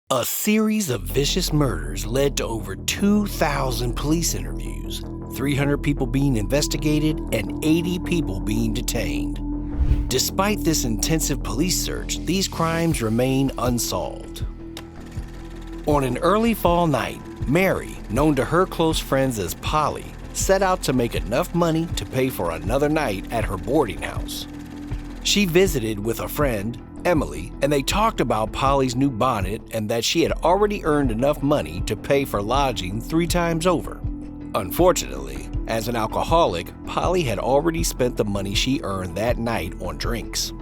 A series of vicious murders led to over 2,000 police interviews, 300 people being investigated, and 80 people being detained. Despite this intensive police search, these crimes remain unsolved. On an early fall night, Mary, known to her close friends as Polly, set out to make enough money to pay for another night at her boarding house. She visited with a friend, Emily, and they talked about Polly's new bonnet and that she had already earned enough money to pay for lodging 3 times over. Unfortunately, as an alcoholic, Polly had already spent the money she earned that night on drinks.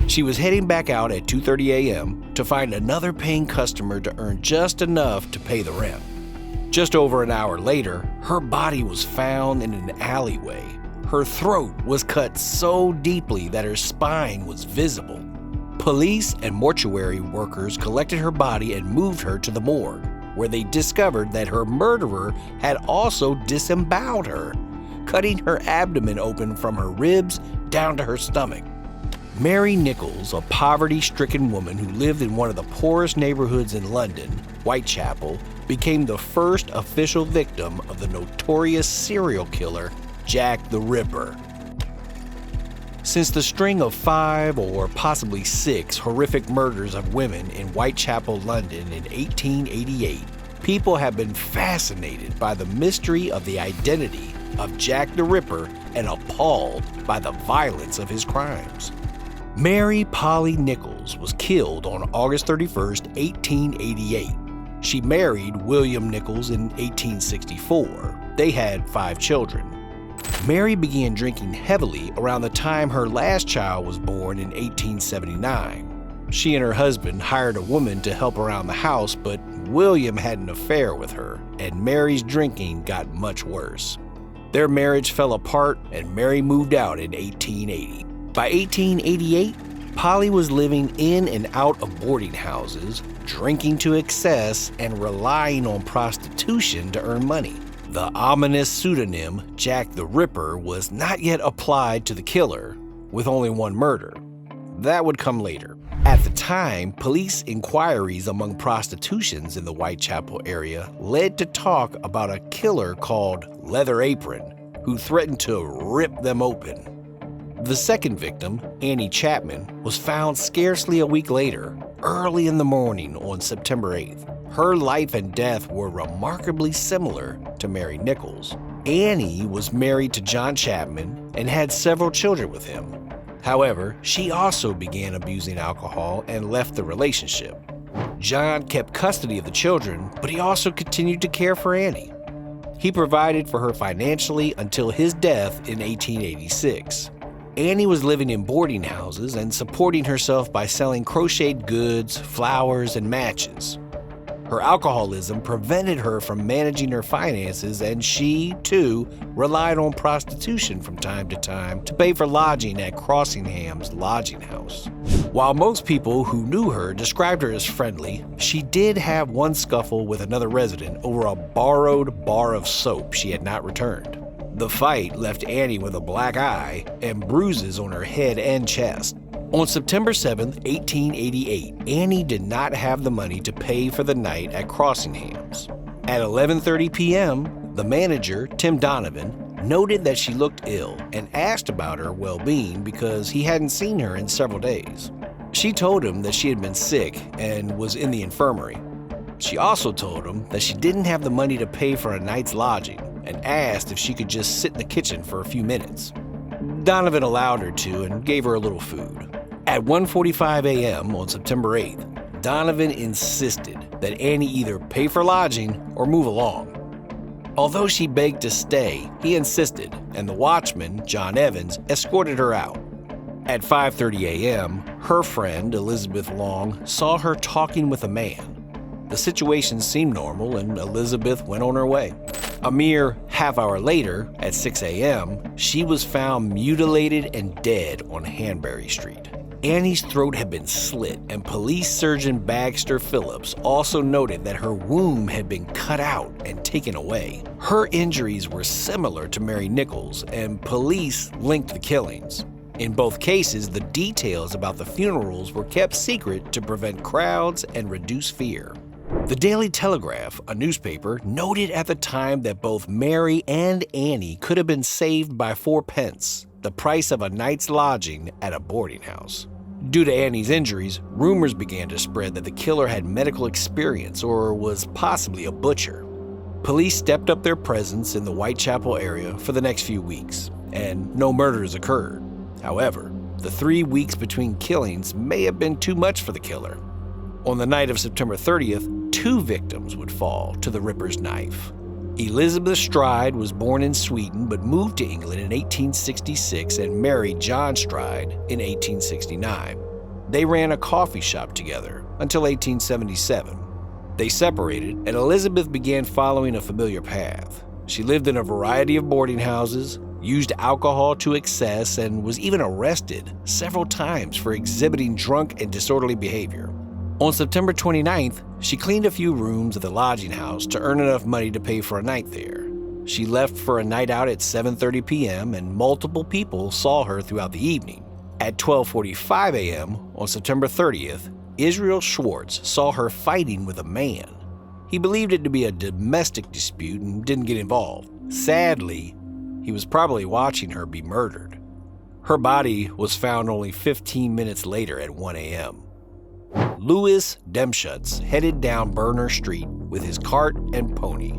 She was heading back out at 2:30 a.m. to find another paying customer to earn just enough to pay the rent. Just over an hour later, her body was found in an alleyway. Her throat was cut so deeply that her spine was visible. Police and mortuary workers collected her body and moved her to the morgue, where they discovered that her murderer had also disemboweled her, cutting her abdomen open from her ribs down to her stomach. Mary Nichols, a poverty-stricken woman who lived in one of the poorest neighborhoods in London, Whitechapel, became the first official victim of the notorious serial killer Jack the Ripper. Since the string of 5 or possibly 6 horrific murders of women in Whitechapel, London in 1888, people have been fascinated by the mystery of the identity of Jack the Ripper and appalled by the violence of his crimes. Mary Polly Nichols was killed on August 31, 1888. She married William Nichols in 1864. They had 5 children. Mary began drinking heavily around the time her last child was born in 1879. She and her husband hired a woman to help around the house, but William had an affair with her, and Mary's drinking got much worse. Their marriage fell apart, and Mary moved out in 1880. By 1888, Polly was living in and out of boarding houses, drinking to excess, and relying on prostitution to earn money. The ominous pseudonym Jack the Ripper was not yet applied to the killer, with only one murder. That would come later. At the time, police inquiries among prostitutions in the Whitechapel area led to talk about a killer called Leather Apron, who threatened to rip them open. The second victim, Annie Chapman, was found scarcely a week later, early in the morning on September 8th. Her life and death were remarkably similar to Mary Nichols. Annie was married to John Chapman and had several children with him. However, she also began abusing alcohol and left the relationship. John kept custody of the children, but he also continued to care for Annie. He provided for her financially until his death in 1886. Annie was living in boarding houses and supporting herself by selling crocheted goods, flowers, and matches. Her alcoholism prevented her from managing her finances, and she, too, relied on prostitution from time to time to pay for lodging at Crossingham's lodging house. While most people who knew her described her as friendly, she did have one scuffle with another resident over a borrowed bar of soap she had not returned. The fight left Annie with a black eye and bruises on her head and chest. On September 7, 1888, Annie did not have the money to pay for the night at Crossingham's. At 11:30 p.m., the manager, Tim Donovan, noted that she looked ill and asked about her well-being because he hadn't seen her in several days. She told him that she had been sick and was in the infirmary. She also told him that she didn't have the money to pay for a night's lodging and asked if she could just sit in the kitchen for a few minutes. Donovan allowed her to and gave her a little food. At 1:45 a.m. on September 8th, Donovan insisted that Annie either pay for lodging or move along. Although she begged to stay, he insisted, and the watchman, John Evans, escorted her out. At 5:30 a.m., her friend, Elizabeth Long, saw her talking with a man. The situation seemed normal, and Elizabeth went on her way. A mere half hour later, at 6 a.m., she was found mutilated and dead on Hanbury Street. Annie's throat had been slit, and police surgeon Bagster Phillips also noted that her womb had been cut out and taken away. Her injuries were similar to Mary Nichols, and police linked the killings. In both cases, the details about the funerals were kept secret to prevent crowds and reduce fear. The Daily Telegraph, a newspaper, noted at the time that both Mary and Annie could have been saved by 4 pence, the price of a night's lodging at a boarding house. Due to Annie's injuries, rumors began to spread that the killer had medical experience or was possibly a butcher. Police stepped up their presence in the Whitechapel area for the next few weeks, and no murders occurred. However, the 3 weeks between killings may have been too much for the killer. On the night of September 30th, 2 victims would fall to the Ripper's knife. Elizabeth Stride was born in Sweden but moved to England in 1866 and married John Stride in 1869. They ran a coffee shop together until 1877. They separated, and Elizabeth began following a familiar path. She lived in a variety of boarding houses, used alcohol to excess, and was even arrested several times for exhibiting drunk and disorderly behavior. On September 29th, she cleaned a few rooms at the lodging house to earn enough money to pay for a night there. She left for a night out at 7:30 p.m., and multiple people saw her throughout the evening. At 12:45 a.m. on September 30th, Israel Schwartz saw her fighting with a man. He believed it to be a domestic dispute and didn't get involved. Sadly, he was probably watching her be murdered. Her body was found only 15 minutes later at 1 a.m. Louis Demschutz headed down Berner Street with his cart and pony.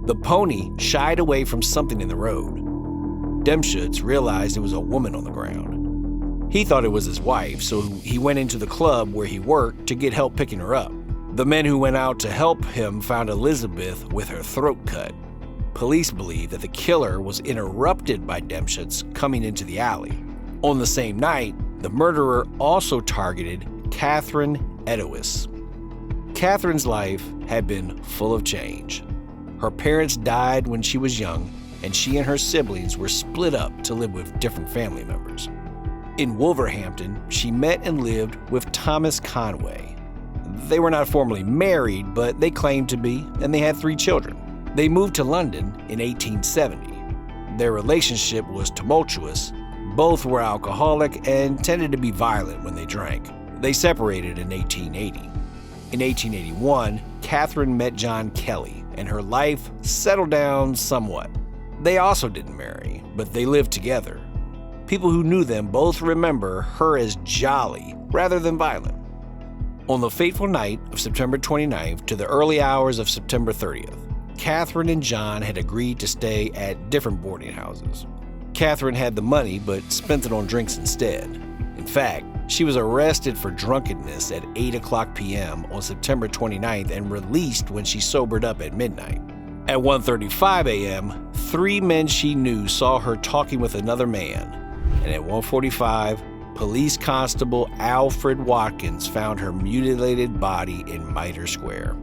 The pony shied away from something in the road. Demschutz realized it was a woman on the ground. He thought it was his wife, so he went into the club where he worked to get help picking her up. The men who went out to help him found Elizabeth with her throat cut. Police believe that the killer was interrupted by Demschutz coming into the alley. On the same night, the murderer also targeted Catherine Eddowes. Catherine's life had been full of change. Her parents died when she was young, and she and her siblings were split up to live with different family members. In Wolverhampton, she met and lived with Thomas Conway. They were not formally married, but they claimed to be, and they had 3 children. They moved to London in 1870. Their relationship was tumultuous. Both were alcoholic and tended to be violent when they drank. They separated in 1880. In 1881, Catherine met John Kelly, and her life settled down somewhat. They also didn't marry, but they lived together. People who knew them both remember her as jolly rather than violent. On the fateful night of September 29th to the early hours of September 30th, Catherine and John had agreed to stay at different boarding houses. Catherine had the money but spent it on drinks instead. In fact, she was arrested for drunkenness at 8:00 p.m. on September 29th and released when she sobered up at midnight. At 1:35 a.m., 3 men she knew saw her talking with another man, and at 1:45, Police Constable Alfred Watkins found her mutilated body in Mitre Square.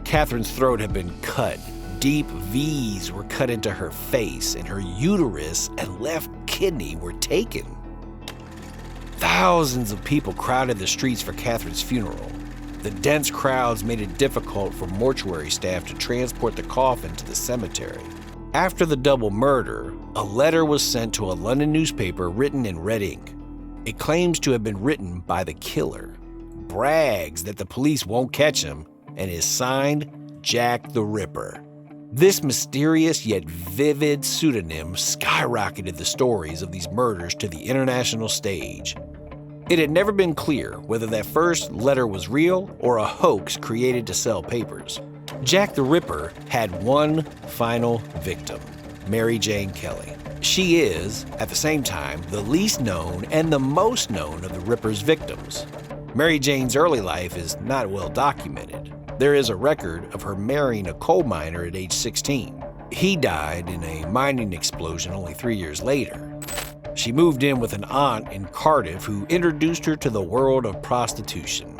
Catherine's throat had been cut. Deep V's were cut into her face, and her uterus and left kidney were taken. Thousands of people crowded the streets for Catherine's funeral. The dense crowds made it difficult for mortuary staff to transport the coffin to the cemetery. After the double murder, a letter was sent to a London newspaper written in red ink. It claims to have been written by the killer, brags that the police won't catch him, and is signed Jack the Ripper. This mysterious yet vivid pseudonym skyrocketed the stories of these murders to the international stage. It had never been clear whether that first letter was real or a hoax created to sell papers. Jack the Ripper had one final victim, Mary Jane Kelly. She is, at the same time, the least known and the most known of the Ripper's victims. Mary Jane's early life is not well documented. There is a record of her marrying a coal miner at age 16. He died in a mining explosion only 3 years later. She moved in with an aunt in Cardiff who introduced her to the world of prostitution.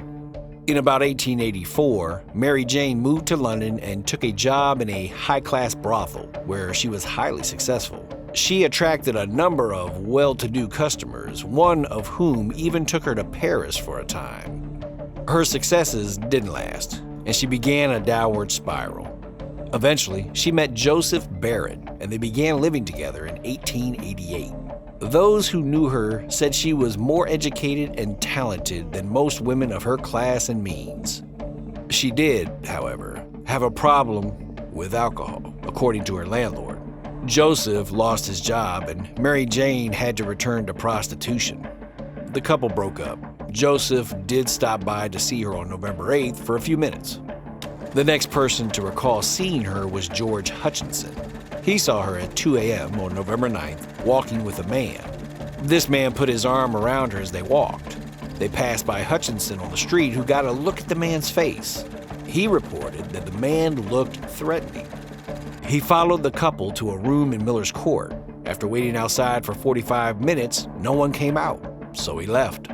In about 1884, Mary Jane moved to London and took a job in a high-class brothel where she was highly successful. She attracted a number of well-to-do customers, one of whom even took her to Paris for a time. Her successes didn't last, and she began a downward spiral. Eventually, she met Joseph Barrett, and they began living together in 1888. Those who knew her said she was more educated and talented than most women of her class and means. She did, however, have a problem with alcohol, according to her landlord. Joseph lost his job and Mary Jane had to return to prostitution. The couple broke up. Joseph did stop by to see her on November 8th for a few minutes. The next person to recall seeing her was George Hutchinson. He saw her at 2 a.m. on November 9th walking with a man. This man put his arm around her as they walked. They passed by Hutchinson on the street, who got a look at the man's face. He reported that the man looked threatening. He followed the couple to a room in Miller's Court. After waiting outside for 45 minutes, no one came out, so he left.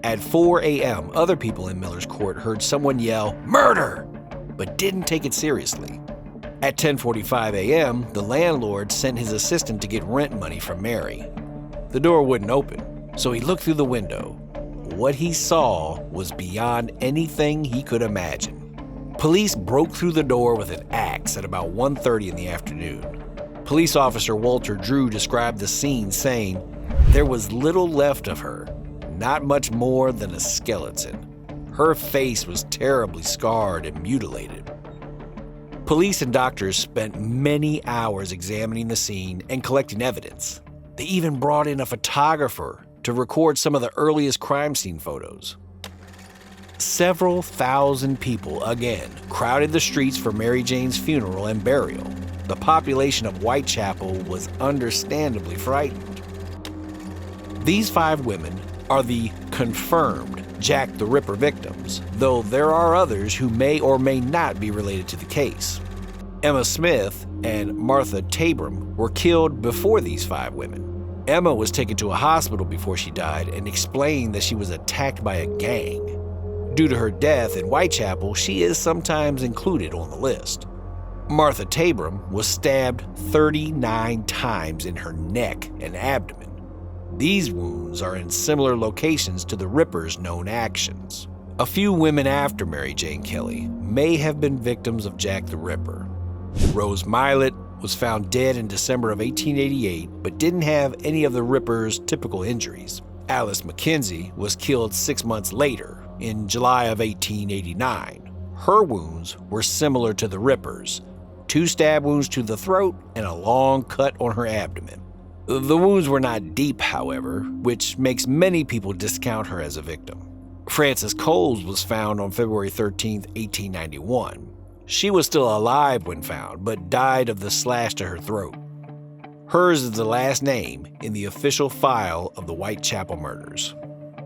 At 4 a.m., other people in Miller's Court heard someone yell, "Murder!" but didn't take it seriously. At 10:45 a.m., the landlord sent his assistant to get rent money from Mary. The door wouldn't open, so he looked through the window. What he saw was beyond anything he could imagine. Police broke through the door with an axe at about 1:30 in the afternoon. Police officer Walter Drew described the scene, saying, "There was little left of her, not much more than a skeleton. Her face was terribly scarred and mutilated." Police and doctors spent many hours examining the scene and collecting evidence. They even brought in a photographer to record some of the earliest crime scene photos. Several thousand people again crowded the streets for Mary Jane's funeral and burial. The population of Whitechapel was understandably frightened. These 5 women are the confirmed Jack the Ripper victims, though there are others who may or may not be related to the case. Emma Smith and Martha Tabram were killed before these 5 women. Emma was taken to a hospital before she died and explained that she was attacked by a gang. Due to her death in Whitechapel, she is sometimes included on the list. Martha Tabram was stabbed 39 times in her neck and abdomen. These wounds are in similar locations to the Ripper's known actions. A few women after Mary Jane Kelly may have been victims of Jack the Ripper. Rose Mylett was found dead in December of 1888, but didn't have any of the Ripper's typical injuries. Alice McKenzie was killed 6 months later, in July of 1889. Her wounds were similar to the Ripper's, 2 stab wounds to the throat and a long cut on her abdomen. The wounds were not deep, however, which makes many people discount her as a victim. Frances Coles was found on February 13, 1891. She was still alive when found, but died of the slash to her throat. Hers is the last name in the official file of the Whitechapel murders.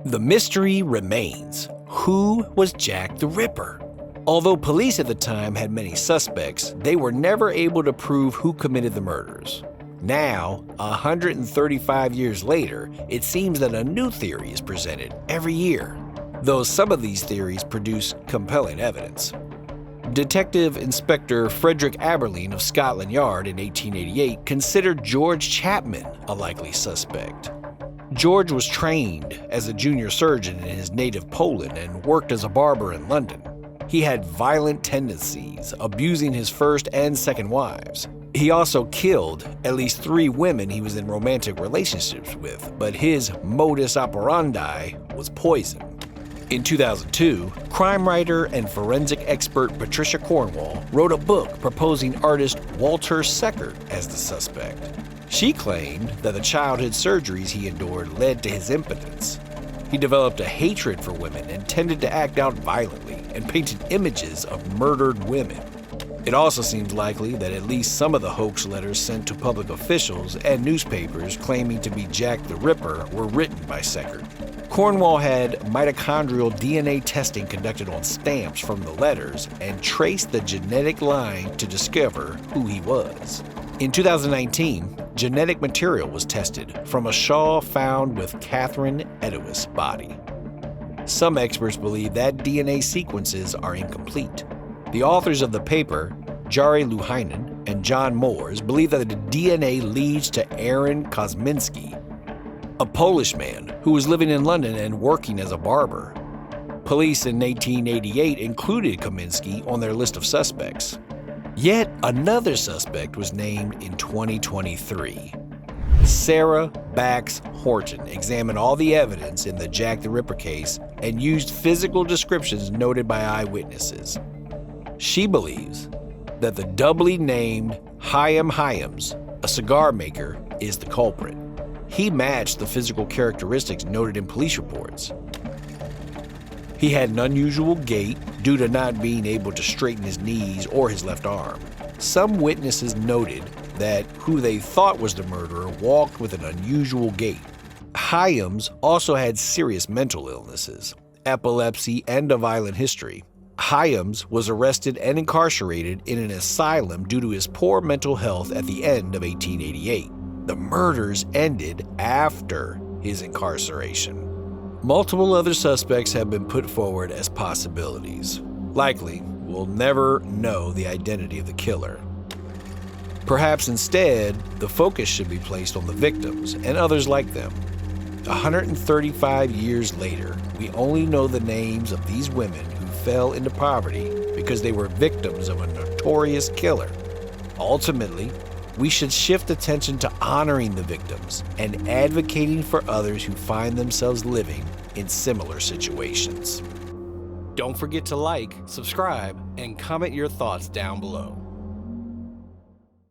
The mystery remains. Who was Jack the Ripper? Although police at the time had many suspects, they were never able to prove who committed the murders. Now, 135 years later, it seems that a new theory is presented every year, though some of these theories produce compelling evidence. Detective Inspector Frederick Aberline of Scotland Yard in 1888 considered George Chapman a likely suspect. George was trained as a junior surgeon in his native Poland and worked as a barber in London. He had violent tendencies, abusing his first and second wives. He also killed at least 3 women he was in romantic relationships with, but his modus operandi was poison. In 2002, crime writer and forensic expert Patricia Cornwall wrote a book proposing artist Walter Seckert as the suspect. She claimed that the childhood surgeries he endured led to his impotence. He developed a hatred for women and tended to act out violently and painted images of murdered women. It also seems likely that at least some of the hoax letters sent to public officials and newspapers claiming to be Jack the Ripper were written by Seckert. Cornwall had mitochondrial DNA testing conducted on stamps from the letters and traced the genetic line to discover who he was. In 2019, genetic material was tested from a shawl found with Catherine Edowis' body. Some experts believe that DNA sequences are incomplete. The authors of the paper, Jari Luhainen and John Moores, believe that the DNA leads to Aaron Kosminski, a Polish man who was living in London and working as a barber. Police in 1888 included Kosminski on their list of suspects. Yet another suspect was named in 2023. Sarah Bax Horton examined all the evidence in the Jack the Ripper case and used physical descriptions noted by eyewitnesses. She believes that the doubly named Chaim Hyams, a cigar maker, is the culprit. He matched the physical characteristics noted in police reports. He had an unusual gait due to not being able to straighten his knees or his left arm. Some witnesses noted that who they thought was the murderer walked with an unusual gait. Hyams also had serious mental illnesses, epilepsy, and a violent history. Hyams was arrested and incarcerated in an asylum due to his poor mental health at the end of 1888. The murders ended after his incarceration. Multiple other suspects have been put forward as possibilities. Likely, we'll never know the identity of the killer. Perhaps instead, the focus should be placed on the victims and others like them. 135 years later, we only know the names of these women who fell into poverty because they were victims of a notorious killer. Ultimately, we should shift attention to honoring the victims and advocating for others who find themselves living in similar situations. Don't forget to like, subscribe, and comment your thoughts down below.